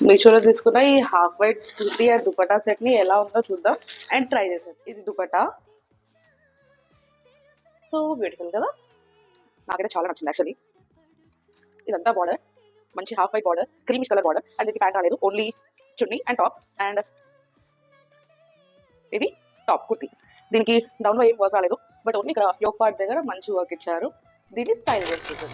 మీషోలో తీసుకున్న ఈ half white kurti and dupatta set ని ఎలా ఉందో చూద్దాం అండ్ ట్రై చేద్దాం. ఇది దుపట్టా, సో బ్యూటిఫుల్ కదా, నాకైతే చాలా నచ్చింది యాక్చువల్లీ. ఇదంతా బార్డర్, మంచి half white border, creamish colour border, and దీనికి ప్యాంట్ రాలేదు, only chunni and top. And ఇది టాప్ కుర్తీ, దీనికి డౌన్ లో ఏం వర్క్ రాలేదు, బట్ ఓన్లీ ఇక్కడ యోక్ పార్ట్ దగ్గర మంచి వర్క్ ఇచ్చారు. దీన్ని స్టైల్ చేస్తుంది.